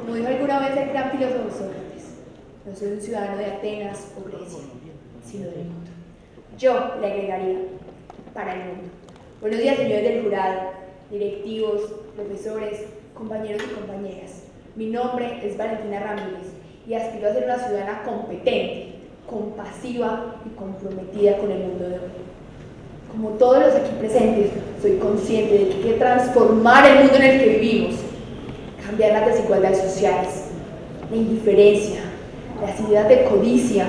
Como dijo alguna vez el gran filósofo Sócrates, no soy un ciudadano de Atenas o Grecia, sino del mundo. Yo le agregaría, para el mundo. Buenos días, señores del jurado, directivos, profesores, compañeros y compañeras. Mi nombre es Valentina Ramírez y aspiro a ser una ciudadana competente, compasiva y comprometida con el mundo de hoy. Como todos los aquí presentes, soy consciente de que hay que transformar el mundo en el que vivimos, cambiar las desigualdades sociales, la indiferencia, las ideas de codicia,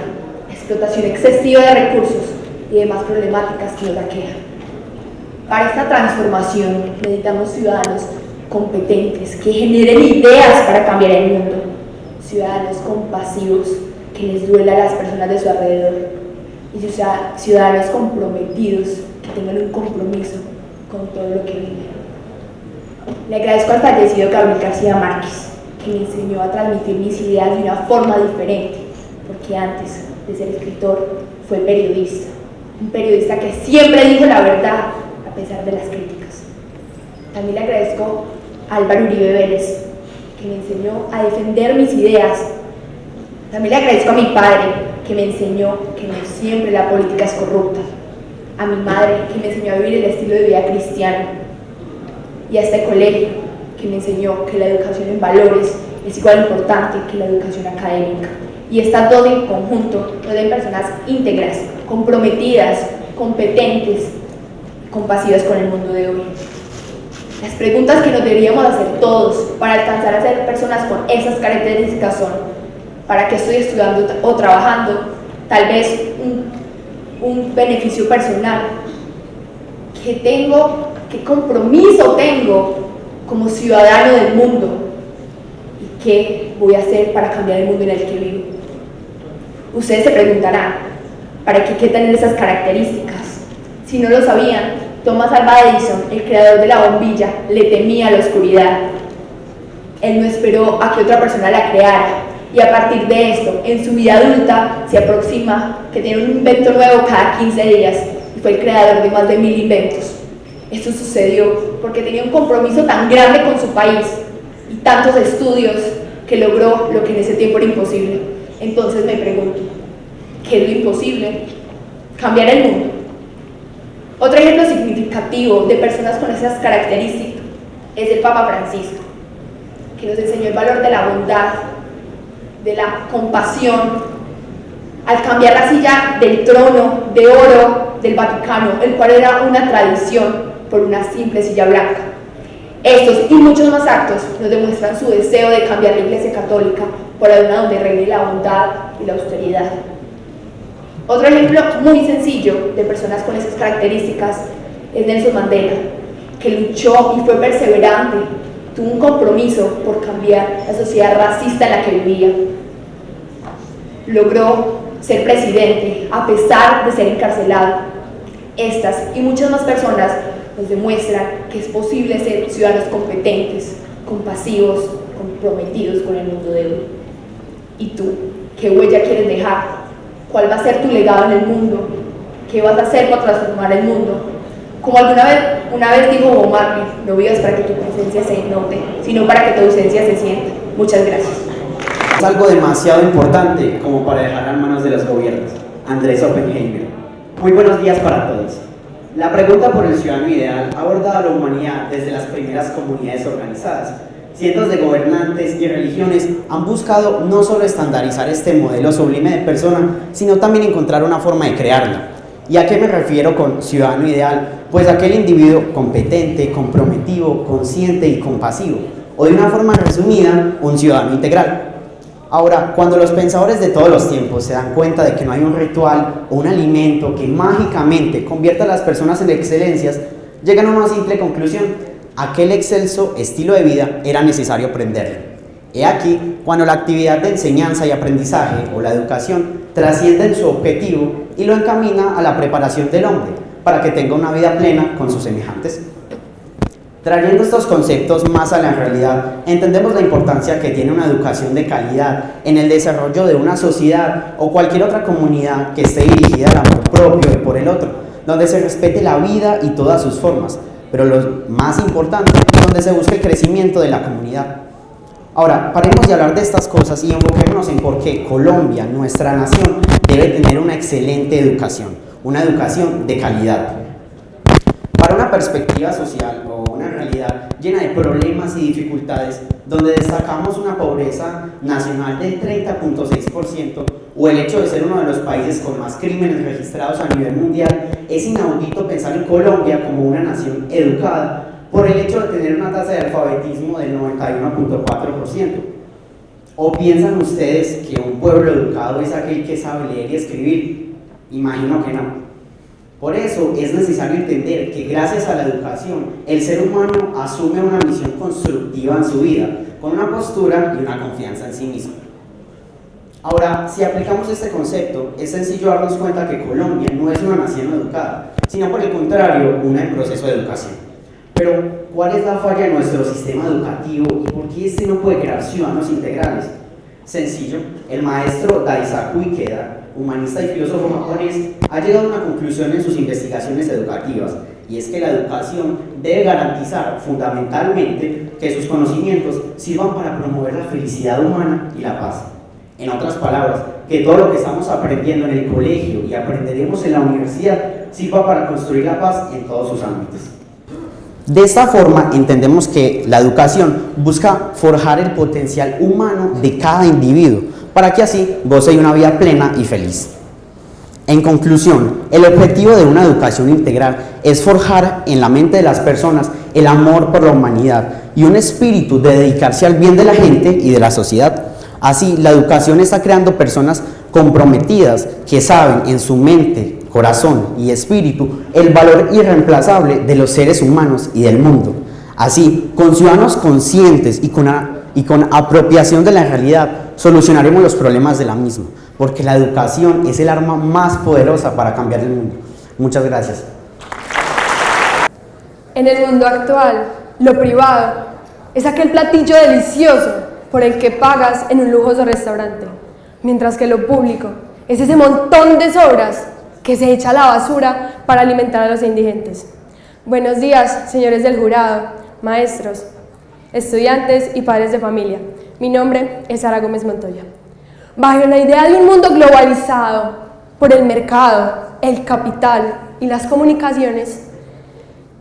la explotación excesiva de recursos y demás problemáticas que nos aquejan. Para esta transformación necesitamos ciudadanos competentes que generen ideas para cambiar el mundo, ciudadanos compasivos que les duela a las personas de su alrededor y ciudadanos comprometidos que tengan un compromiso con todo lo que viven. Le agradezco al fallecido Gabriel García Márquez, que me enseñó a transmitir mis ideas de una forma diferente, porque antes de ser escritor fue periodista, un periodista que siempre dijo la verdad a pesar de las críticas. También le agradezco a Álvaro Uribe Vélez, que me enseñó a defender mis ideas. También le agradezco a mi padre, que me enseñó que no siempre la política es corrupta, a mi madre, que me enseñó a vivir el estilo de vida cristiano, y a este colegio, que me enseñó que la educación en valores es igual de importante que la educación académica. Y estas dos en conjunto nos den personas íntegras, comprometidas, competentes, compasivas con el mundo de hoy. Las preguntas que nos deberíamos hacer todos para alcanzar a ser personas con esas características son: ¿para qué estoy estudiando o trabajando? Tal vez un beneficio personal. ¿Qué compromiso tengo como ciudadano del mundo? ¿Y qué voy a hacer para cambiar el mundo en el que vivo? Ustedes se preguntarán, ¿para qué hay que tener esas características? Si no lo sabían, Thomas Alva Edison, el creador de la bombilla, le temía a la oscuridad. Él no esperó a que otra persona la creara, y a partir de esto, en su vida adulta, se aproxima que tiene un invento nuevo cada 15 días, y fue el creador de más de 1000 inventos. Esto sucedió porque tenía un compromiso tan grande con su país y tantos estudios que logró lo que en ese tiempo era imposible. Entonces me pregunto, ¿qué es lo imposible? Cambiar el mundo. Otro ejemplo significativo de personas con esas características es el Papa Francisco, que nos enseñó el valor de la bondad, de la compasión, al cambiar la silla del trono de oro del Vaticano, el cual era una tradición, por una simple silla blanca. Estos y muchos más actos nos demuestran su deseo de cambiar la Iglesia Católica por una donde reine la bondad y la austeridad. Otro ejemplo muy sencillo de personas con esas características es Nelson Mandela, que luchó y fue perseverante, tuvo un compromiso por cambiar la sociedad racista en la que vivía. Logró ser presidente a pesar de ser encarcelado. Estas y muchas más personas nos demuestran que es posible ser ciudadanos competentes, compasivos, comprometidos con el mundo de hoy. ¿Y tú? ¿Qué huella quieres dejar? ¿Cuál va a ser tu legado en el mundo? ¿Qué vas a hacer para transformar el mundo? Como una vez dijo Bob Marley, no vivas para que tu presencia se note, sino para que tu ausencia se sienta. Muchas gracias. Es algo demasiado importante como para dejar en manos de los gobiernos. Andrés Oppenheimer. Muy buenos días para todos. La pregunta por el ciudadano ideal ha abordado a la humanidad desde las primeras comunidades organizadas. Cientos de gobernantes y religiones han buscado no solo estandarizar este modelo sublime de persona, sino también encontrar una forma de crearla. ¿Y a qué me refiero con ciudadano ideal? Pues aquel individuo competente, comprometido, consciente y compasivo, o de una forma resumida, un ciudadano integral. Ahora, cuando los pensadores de todos los tiempos se dan cuenta de que no hay un ritual o un alimento que mágicamente convierta a las personas en excelencias, llegan a una simple conclusión: aquel excelso estilo de vida era necesario aprenderlo. He aquí cuando la actividad de enseñanza y aprendizaje o la educación trasciende en su objetivo y lo encamina a la preparación del hombre para que tenga una vida plena con sus semejantes. Trayendo estos conceptos más a la realidad, entendemos la importancia que tiene una educación de calidad en el desarrollo de una sociedad o cualquier otra comunidad que esté dirigida al amor propio y por el otro, donde se respete la vida y todas sus formas, pero lo más importante, donde se busque el crecimiento de la comunidad. Ahora, paremos de hablar de estas cosas y enfoquémonos en por qué Colombia, nuestra nación, debe tener una excelente educación, una educación de calidad. Para una perspectiva social o una realidad llena de problemas y dificultades, donde destacamos una pobreza nacional del 30.6% o el hecho de ser uno de los países con más crímenes registrados a nivel mundial, es inaudito pensar en Colombia como una nación educada por el hecho de tener una tasa de alfabetismo del 91.4%. ¿O piensan ustedes que un pueblo educado es aquel que sabe leer y escribir? Imagino que no. Por eso es necesario entender que gracias a la educación, el ser humano asume una misión constructiva en su vida, con una postura y una confianza en sí mismo. Ahora, si aplicamos este concepto, es sencillo darnos cuenta que Colombia no es una nación educada, sino por el contrario, una en proceso de educación. Pero, ¿cuál es la falla de nuestro sistema educativo y por qué este no puede crear ciudadanos integrales? Sencillo, el maestro Daisaku Ikeda, humanista y filósofo japonés, ha llegado a una conclusión en sus investigaciones educativas, y es que la educación debe garantizar fundamentalmente que sus conocimientos sirvan para promover la felicidad humana y la paz. En otras palabras, que todo lo que estamos aprendiendo en el colegio y aprenderemos en la universidad sirva para construir la paz en todos sus ámbitos. De esta forma entendemos que la educación busca forjar el potencial humano de cada individuo para que así goce de una vida plena y feliz. En conclusión, el objetivo de una educación integral es forjar en la mente de las personas el amor por la humanidad y un espíritu de dedicarse al bien de la gente y de la sociedad. Así, la educación está creando personas comprometidas que saben en su mente, corazón y espíritu el valor irreemplazable de los seres humanos y del mundo. Así, con ciudadanos conscientes y con apropiación de la realidad, solucionaremos los problemas de la misma, porque la educación es el arma más poderosa para cambiar el mundo. Muchas gracias. En el mundo actual, lo privado es aquel platillo delicioso por el que pagas en un lujoso restaurante, mientras que lo público es ese montón de sobras que se echa a la basura para alimentar a los indigentes. Buenos días, señores del jurado, maestros, estudiantes y padres de familia. Mi nombre es Sara Gómez Montoya. Bajo la idea de un mundo globalizado por el mercado, el capital y las comunicaciones,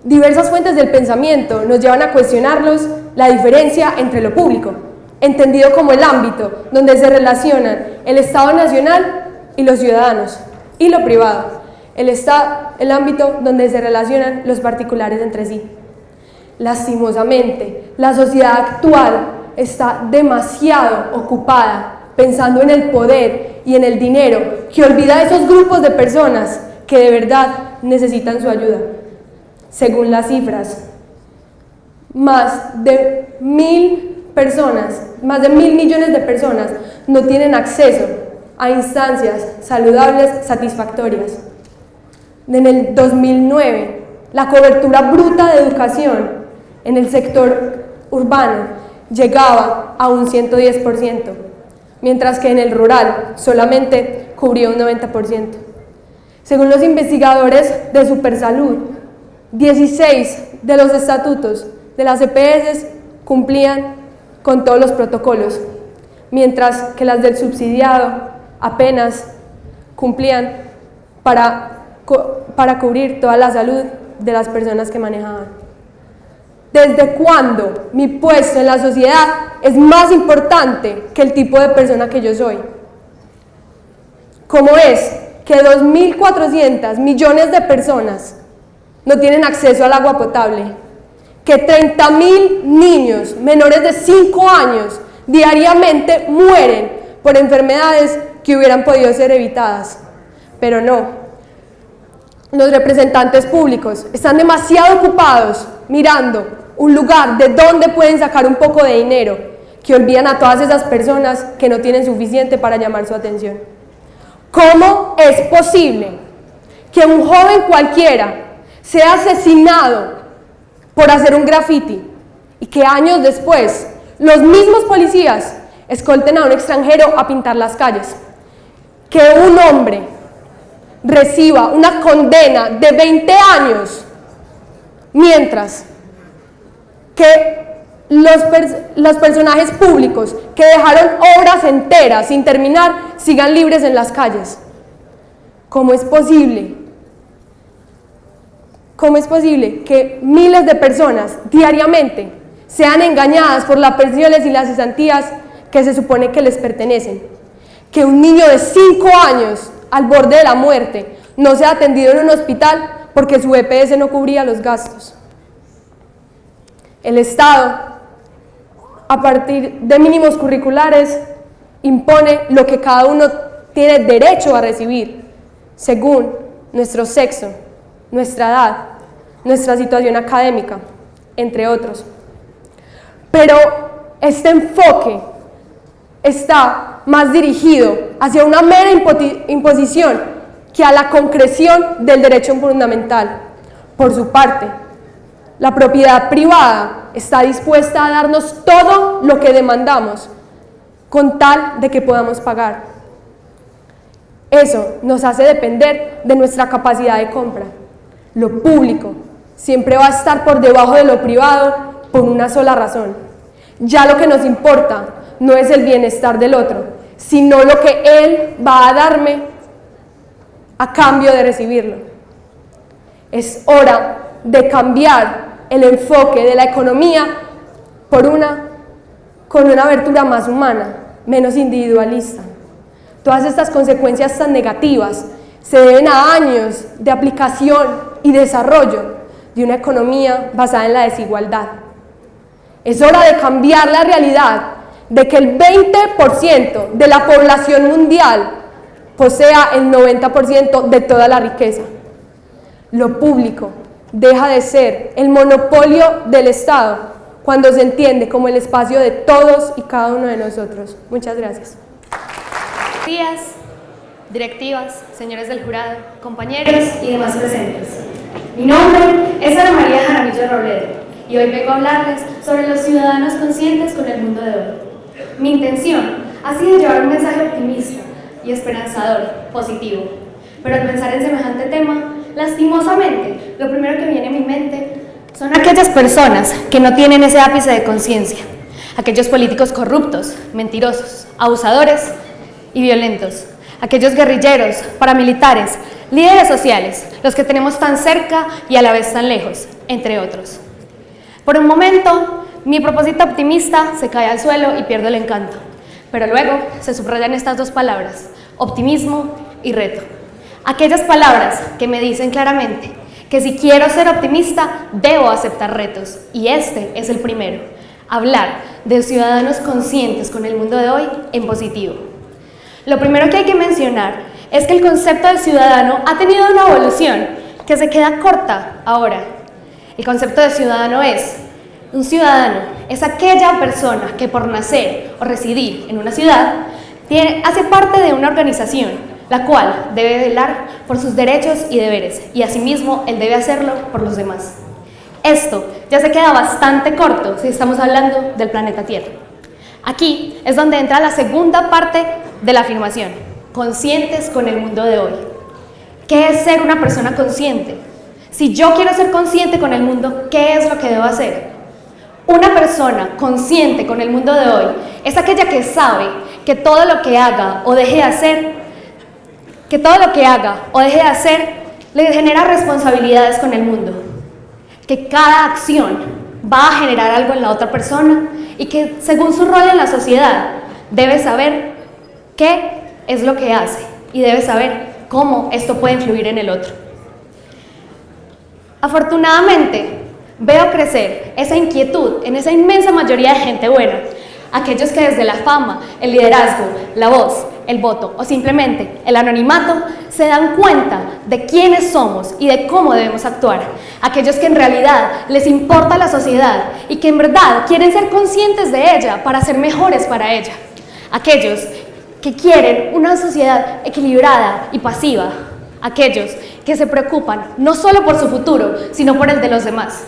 diversas fuentes del pensamiento nos llevan a cuestionarlos la diferencia entre lo público, entendido como el ámbito donde se relacionan el Estado nacional y los ciudadanos, y lo privado, el ámbito donde se relacionan los particulares entre sí. Lastimosamente, la sociedad actual está demasiado ocupada pensando en el poder y en el dinero, que olvida a esos grupos de personas que de verdad necesitan su ayuda. Según las cifras, más de 1.000 millones de personas no tienen acceso a instancias saludables satisfactorias. En el 2009, la cobertura bruta de educación en el sector urbano llegaba a un 110%, mientras que en el rural solamente cubría un 90%. Según los investigadores de Supersalud, 16 de los estatutos de las EPS cumplían con todos los protocolos, mientras que las del subsidiado apenas cumplían para cubrir toda la salud de las personas que manejaban. ¿Desde cuándo mi puesto en la sociedad es más importante que el tipo de persona que yo soy? ¿Cómo es que 2.400 millones de personas no tienen acceso al agua potable? Que 30.000 niños menores de 5 años diariamente mueren por enfermedades que hubieran podido ser evitadas. Pero no, los representantes públicos están demasiado ocupados mirando un lugar de donde pueden sacar un poco de dinero, que olvidan a todas esas personas que no tienen suficiente para llamar su atención. ¿Cómo es posible que un joven cualquiera sea asesinado por hacer un graffiti y que años después los mismos policías escolten a un extranjero a pintar las calles? Que un hombre reciba una condena de 20 años, mientras que los personajes públicos que dejaron obras enteras sin terminar sigan libres en las calles. ¿Cómo es posible? ¿Cómo es posible que miles de personas diariamente sean engañadas por las pensiones y las cesantías que se supone que les pertenecen? Que un niño de 5 años al borde de la muerte no sea atendido en un hospital porque su EPS no cubría los gastos. El Estado, a partir de mínimos curriculares, impone lo que cada uno tiene derecho a recibir, según nuestro sexo, nuestra edad, nuestra situación académica, entre otros. Pero este enfoque está más dirigido hacia una mera imposición que a la concreción del derecho fundamental. Por su parte, la propiedad privada está dispuesta a darnos todo lo que demandamos, con tal de que podamos pagar. Eso nos hace depender de nuestra capacidad de compra. Lo público siempre va a estar por debajo de lo privado por una sola razón. Ya lo que nos importa no es el bienestar del otro, sino lo que él va a darme a cambio de recibirlo. Es hora de cambiar el enfoque de la economía con una abertura más humana, menos individualista. Todas estas consecuencias tan negativas se deben a años de aplicación y desarrollo de una economía basada en la desigualdad. Es hora de cambiar la realidad de que el 20% de la población mundial posea el 90% de toda la riqueza. Lo público deja de ser el monopolio del Estado cuando se entiende como el espacio de todos y cada uno de nosotros. Muchas gracias. Buenos días, directivas, señores del jurado, compañeros y demás presentes. Mi nombre es Ana María Jaramillo Robledo y hoy vengo a hablarles sobre los ciudadanos conscientes con el mundo de hoy. Mi intención ha sido llevar un mensaje optimista y esperanzador, positivo, pero al pensar en semejante tema, lastimosamente, lo primero que viene a mi mente son aquellas personas que no tienen ese ápice de conciencia, aquellos políticos corruptos, mentirosos, abusadores y violentos, aquellos guerrilleros, paramilitares, líderes sociales, los que tenemos tan cerca y a la vez tan lejos, entre otros. Por un momento, mi propósito optimista se cae al suelo y pierdo el encanto, pero luego se subrayan estas dos palabras, optimismo y reto. Aquellas palabras que me dicen claramente que si quiero ser optimista, debo aceptar retos, y este es el primero, hablar de ciudadanos conscientes con el mundo de hoy en positivo. Lo primero que hay que mencionar es que el concepto del ciudadano ha tenido una evolución que se queda corta ahora. El concepto de ciudadano es, un ciudadano es aquella persona que por nacer o residir en una ciudad hace parte de una organización, la cual debe velar por sus derechos y deberes, y asimismo él debe hacerlo por los demás. Esto ya se queda bastante corto si estamos hablando del planeta Tierra. Aquí es donde entra la segunda parte de la afirmación, conscientes con el mundo de hoy. ¿Qué es ser una persona consciente? Si yo quiero ser consciente con el mundo, ¿qué es lo que debo hacer? Una persona consciente con el mundo de hoy es aquella que sabe que todo lo que haga o deje de hacer, le genera responsabilidades con el mundo, que cada acción va a generar algo en la otra persona y que según su rol en la sociedad debe saber qué es lo que hace y debe saber cómo esto puede influir en el otro. Afortunadamente, veo crecer esa inquietud en esa inmensa mayoría de gente buena, aquellos que desde la fama, el liderazgo, la voz, el voto o simplemente el anonimato se dan cuenta de quiénes somos y de cómo debemos actuar, aquellos que en realidad les importa la sociedad y que en verdad quieren ser conscientes de ella para ser mejores para ella, aquellos que quieren una sociedad equilibrada y pasiva, aquellos que se preocupan no solo por su futuro, sino por el de los demás.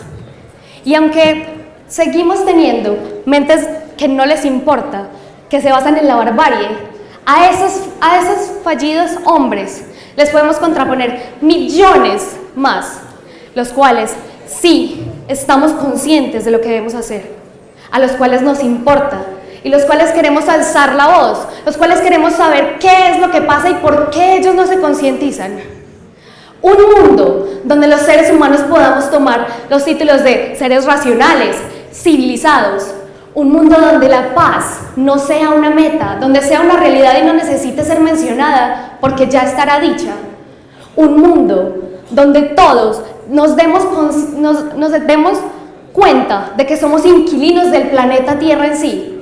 Y aunque seguimos teniendo mentes que no les importa, que se basan en la barbarie, a esos fallidos hombres les podemos contraponer millones más, los cuales sí estamos conscientes de lo que debemos hacer. a los cuales nos importa y los cuales queremos alzar la voz, los cuales queremos saber qué es lo que pasa y por qué ellos no se concientizan. Un mundo donde los seres humanos podamos tomar los títulos de seres racionales, civilizados. Un mundo donde la paz no sea una meta, donde sea una realidad y no necesite ser mencionada porque ya estará dicha. Un mundo donde todos nos demos cuenta de que somos inquilinos del planeta Tierra en sí.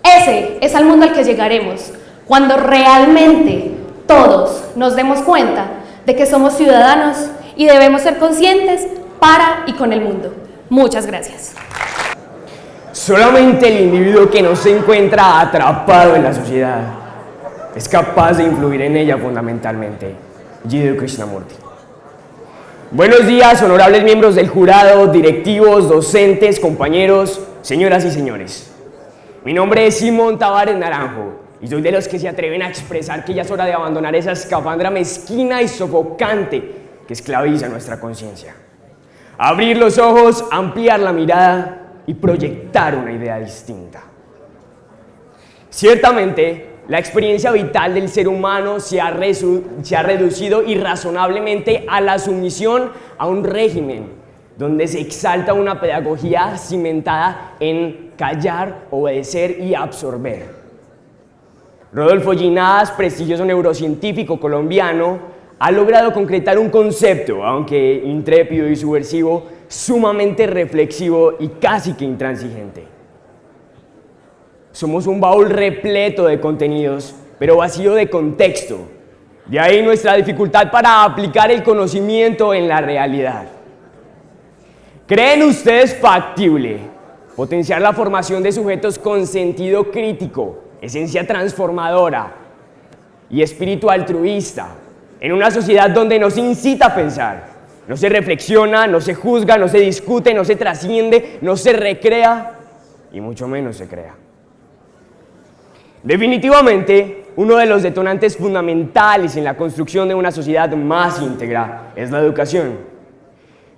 Ese es el mundo al que llegaremos, cuando realmente todos nos demos cuenta de que somos ciudadanos y debemos ser conscientes para y con el mundo. Muchas gracias. Solamente el individuo que no se encuentra atrapado en la sociedad es capaz de influir en ella fundamentalmente. Jiddu Krishnamurti. Buenos días, honorables miembros del jurado, directivos, docentes, compañeros, señoras y señores. Mi nombre es Simón Tavares Naranjo y soy de los que se atreven a expresar que ya es hora de abandonar esa escafandra mezquina y sofocante que esclaviza nuestra conciencia. Abrir los ojos, ampliar la mirada y proyectar una idea distinta. Ciertamente, la experiencia vital del ser humano se ha reducido irrazonablemente a la sumisión a un régimen donde se exalta una pedagogía cimentada en callar, obedecer y absorber. Rodolfo Ginás, prestigioso neurocientífico colombiano, ha logrado concretar un concepto, aunque intrépido y subversivo, sumamente reflexivo y casi que intransigente. Somos un baúl repleto de contenidos, pero vacío de contexto. De ahí nuestra dificultad para aplicar el conocimiento en la realidad. ¿Creen ustedes factible potenciar la formación de sujetos con sentido crítico, esencia transformadora y espíritu altruista en una sociedad donde no se incita a pensar, no se reflexiona, no se juzga, no se discute, no se trasciende, no se recrea y mucho menos se crea? Definitivamente, uno de los detonantes fundamentales en la construcción de una sociedad más íntegra es la educación.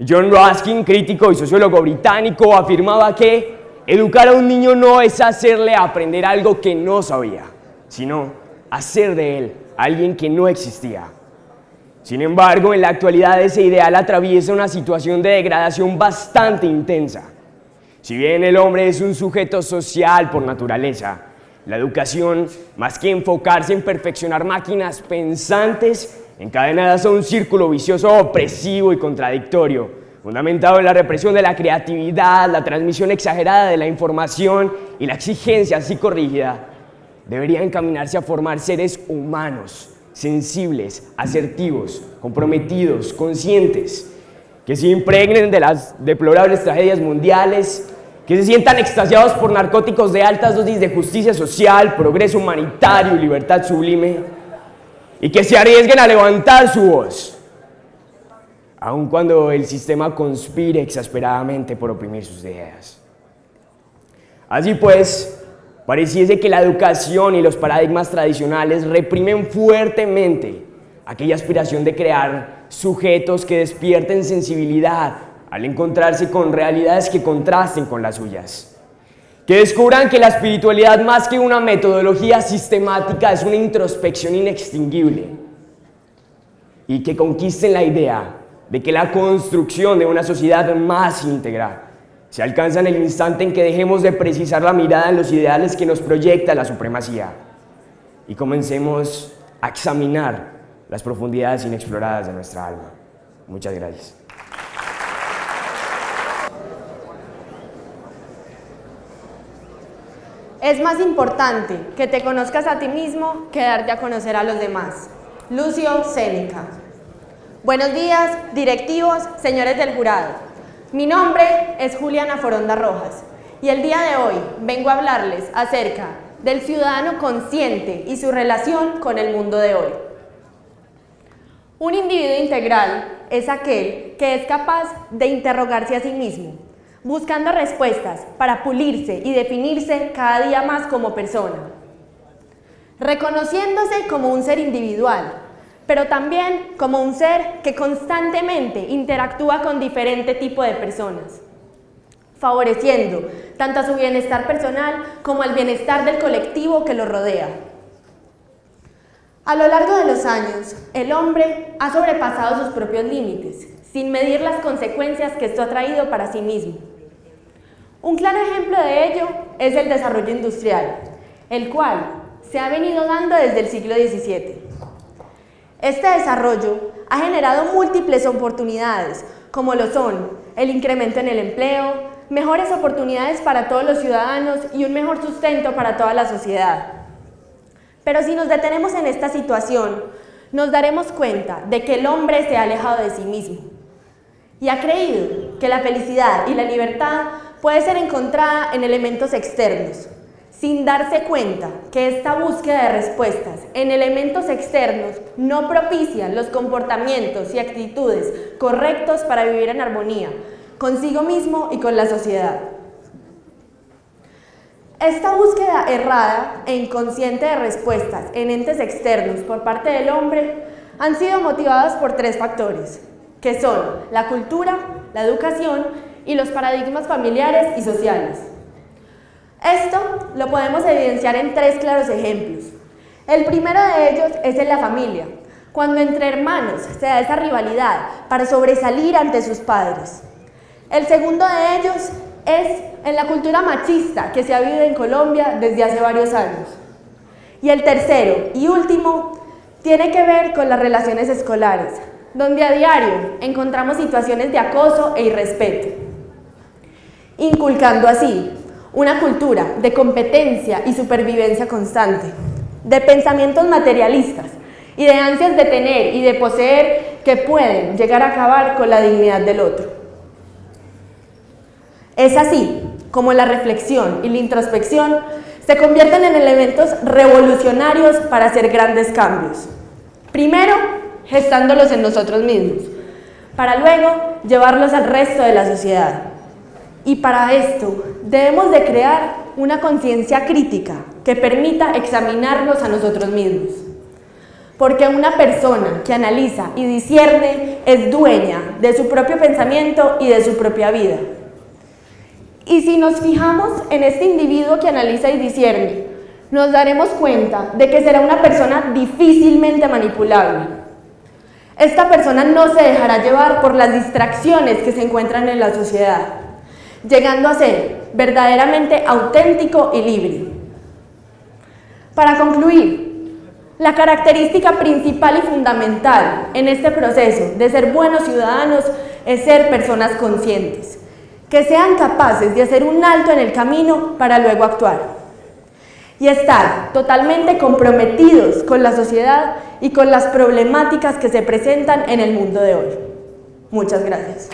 John Ruskin, crítico y sociólogo británico, afirmaba que educar a un niño no es hacerle aprender algo que no sabía, sino hacer de él alguien que no existía. Sin embargo, en la actualidad ese ideal atraviesa una situación de degradación bastante intensa. Si bien el hombre es un sujeto social por naturaleza, la educación, más que enfocarse en perfeccionar máquinas pensantes, encadenadas a un círculo vicioso opresivo y contradictorio, fundamentado en la represión de la creatividad, la transmisión exagerada de la información y la exigencia psicorrígida, debería encaminarse a formar seres humanos, sensibles, asertivos, comprometidos, conscientes, que se impregnen de las deplorables tragedias mundiales, que se sientan extasiados por narcóticos de altas dosis de justicia social, progreso humanitario y libertad sublime, y que se arriesguen a levantar su voz, aun cuando el sistema conspire exasperadamente por oprimir sus ideas. Así pues, pareciese que la educación y los paradigmas tradicionales reprimen fuertemente aquella aspiración de crear sujetos que despierten sensibilidad al encontrarse con realidades que contrasten con las suyas, que descubran que la espiritualidad, más que una metodología sistemática, es una introspección inextinguible, y que conquisten la idea de que la construcción de una sociedad más íntegra se alcanza en el instante en que dejemos de precisar la mirada en los ideales que nos proyecta la supremacía y comencemos a examinar las profundidades inexploradas de nuestra alma. Muchas gracias. Es más importante que te conozcas a ti mismo que darte a conocer a los demás. Lucio Séneca. Buenos días, directivos, señores del jurado. Mi nombre es Juliana Foronda Rojas y el día de hoy vengo a hablarles acerca del ciudadano consciente y su relación con el mundo de hoy. Un individuo integral es aquel que es capaz de interrogarse a sí mismo, buscando respuestas para pulirse y definirse cada día más como persona, reconociéndose como un ser individual, pero también como un ser que constantemente interactúa con diferente tipo de personas, favoreciendo tanto a su bienestar personal como al bienestar del colectivo que lo rodea. A lo largo de los años, el hombre ha sobrepasado sus propios límites, sin medir las consecuencias que esto ha traído para sí mismo. Un claro ejemplo de ello es el desarrollo industrial, el cual se ha venido dando desde el siglo XVII. Este desarrollo ha generado múltiples oportunidades, como lo son el incremento en el empleo, mejores oportunidades para todos los ciudadanos y un mejor sustento para toda la sociedad. Pero si nos detenemos en esta situación, nos daremos cuenta de que el hombre se ha alejado de sí mismo y ha creído que la felicidad y la libertad puede ser encontrada en elementos externos, sin darse cuenta que esta búsqueda de respuestas en elementos externos no propician los comportamientos y actitudes correctos para vivir en armonía consigo mismo y con la sociedad. Esta búsqueda errada e inconsciente de respuestas en entes externos por parte del hombre han sido motivadas por tres factores, que son la cultura, la educación y los paradigmas familiares y sociales. Esto lo podemos evidenciar en tres claros ejemplos. El primero de ellos es en la familia, cuando entre hermanos se da esa rivalidad para sobresalir ante sus padres. El segundo de ellos es en la cultura machista que se ha vivido en Colombia desde hace varios años. Y el tercero y último tiene que ver con las relaciones escolares, donde a diario encontramos situaciones de acoso e irrespeto, inculcando así una cultura de competencia y supervivencia constante, de pensamientos materialistas y de ansias de tener y de poseer que pueden llegar a acabar con la dignidad del otro. Es así como la reflexión y la introspección se convierten en elementos revolucionarios para hacer grandes cambios. Primero, gestándolos en nosotros mismos, para luego llevarlos al resto de la sociedad. Y para esto debemos de crear una conciencia crítica que permita examinarnos a nosotros mismos. Porque una persona que analiza y discierne es dueña de su propio pensamiento y de su propia vida. Y si nos fijamos en este individuo que analiza y discierne, nos daremos cuenta de que será una persona difícilmente manipulable. Esta persona no se dejará llevar por las distracciones que se encuentran en la sociedad, llegando a ser verdaderamente auténtico y libre. Para concluir, la característica principal y fundamental en este proceso de ser buenos ciudadanos es ser personas conscientes, que sean capaces de hacer un alto en el camino para luego actuar y estar totalmente comprometidos con la sociedad y con las problemáticas que se presentan en el mundo de hoy. Muchas gracias.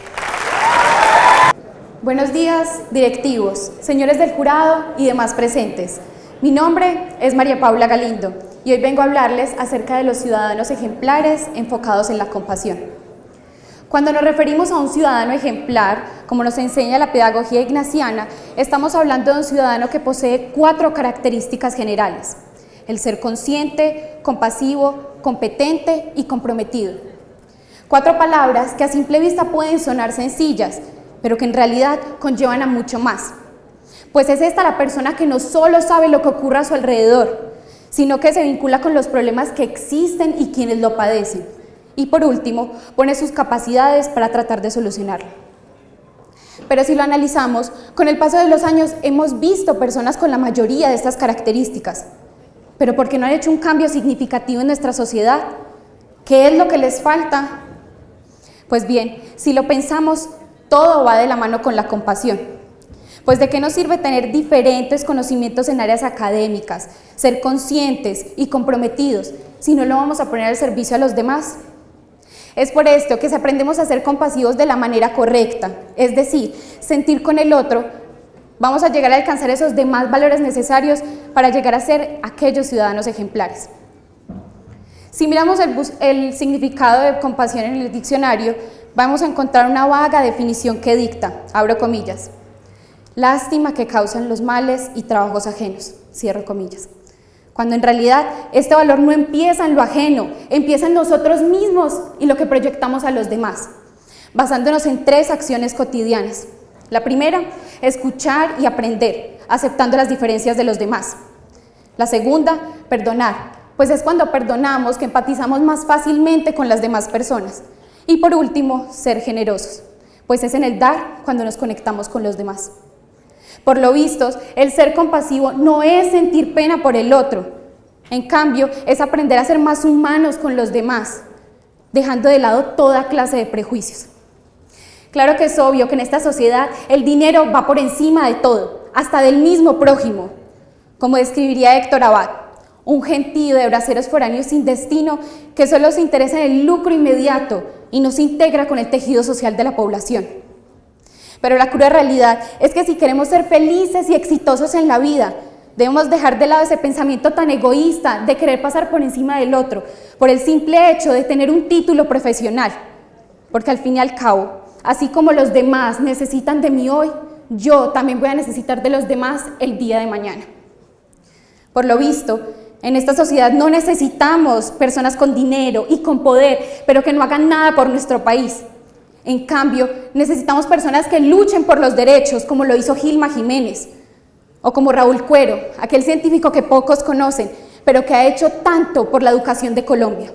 Buenos días, directivos, señores del jurado y demás presentes. Mi nombre es María Paula Galindo y hoy vengo a hablarles acerca de los ciudadanos ejemplares enfocados en la compasión. Cuando nos referimos a un ciudadano ejemplar, como nos enseña la pedagogía ignaciana, estamos hablando de un ciudadano que posee 4 características generales: el ser consciente, compasivo, competente y comprometido. 4 palabras que a simple vista pueden sonar sencillas, pero que en realidad conllevan a mucho más. Pues es esta la persona que no solo sabe lo que ocurre a su alrededor, sino que se vincula con los problemas que existen y quienes lo padecen. Y por último, pone sus capacidades para tratar de solucionarlo. Pero si lo analizamos, con el paso de los años hemos visto personas con la mayoría de estas características, pero ¿por qué no han hecho un cambio significativo en nuestra sociedad? ¿Qué es lo que les falta? Pues bien, si lo pensamos, todo va de la mano con la compasión. Pues ¿de qué nos sirve tener diferentes conocimientos en áreas académicas, ser conscientes y comprometidos, si no lo vamos a poner al servicio a los demás? Es por esto que si aprendemos a ser compasivos de la manera correcta, es decir, sentir con el otro, vamos a llegar a alcanzar esos demás valores necesarios para llegar a ser aquellos ciudadanos ejemplares. Si miramos el significado de compasión en el diccionario, vamos a encontrar una vaga definición que dicta, abro comillas, lástima que causan los males y trabajos ajenos, cierro comillas. Cuando en realidad este valor no empieza en lo ajeno, empieza en nosotros mismos y lo que proyectamos a los demás, basándonos en 3 acciones cotidianas. La primera, escuchar y aprender, aceptando las diferencias de los demás. La segunda, perdonar, pues es cuando perdonamos que empatizamos más fácilmente con las demás personas. Y por último, ser generosos, pues es en el dar cuando nos conectamos con los demás. Por lo visto, el ser compasivo no es sentir pena por el otro. En cambio, es aprender a ser más humanos con los demás, dejando de lado toda clase de prejuicios. Claro que es obvio que en esta sociedad el dinero va por encima de todo, hasta del mismo prójimo. Como describiría Héctor Abad, un gentío de braceros foráneos sin destino que solo se interesa en el lucro inmediato y no se integra con el tejido social de la población. Pero la cruda realidad es que si queremos ser felices y exitosos en la vida, debemos dejar de lado ese pensamiento tan egoísta de querer pasar por encima del otro, por el simple hecho de tener un título profesional. Porque al fin y al cabo, así como los demás necesitan de mí hoy, yo también voy a necesitar de los demás el día de mañana. Por lo visto, en esta sociedad no necesitamos personas con dinero y con poder, pero que no hagan nada por nuestro país. En cambio, necesitamos personas que luchen por los derechos, como lo hizo Gilma Jiménez, o como Raúl Cuero, aquel científico que pocos conocen, pero que ha hecho tanto por la educación de Colombia.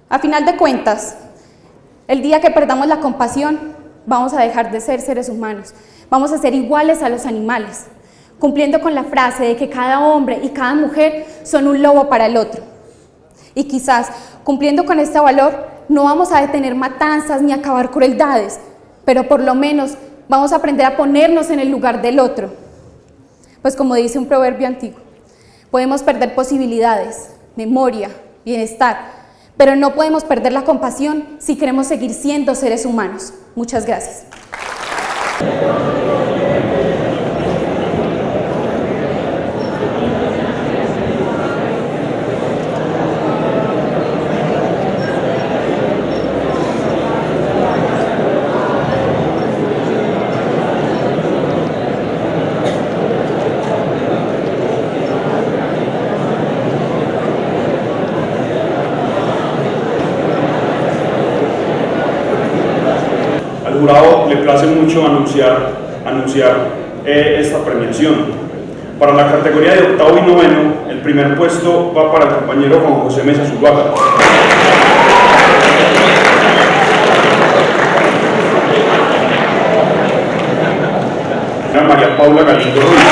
A final de cuentas, el día que perdamos la compasión, vamos a dejar de ser seres humanos, vamos a ser iguales a los animales, cumpliendo con la frase de que cada hombre y cada mujer son un lobo para el otro. Y quizás, cumpliendo con este valor, no vamos a detener matanzas ni acabar crueldades, pero por lo menos vamos a aprender a ponernos en el lugar del otro. Pues como dice un proverbio antiguo, podemos perder posibilidades, memoria, bienestar, pero no podemos perder la compasión si queremos seguir siendo seres humanos. Muchas gracias. Al jurado le place mucho anunciar esta premiación. Para la categoría de octavo y noveno, el primer puesto va para el compañero Juan José Mesa Zuluaga. María Paula Galindo Ruiz.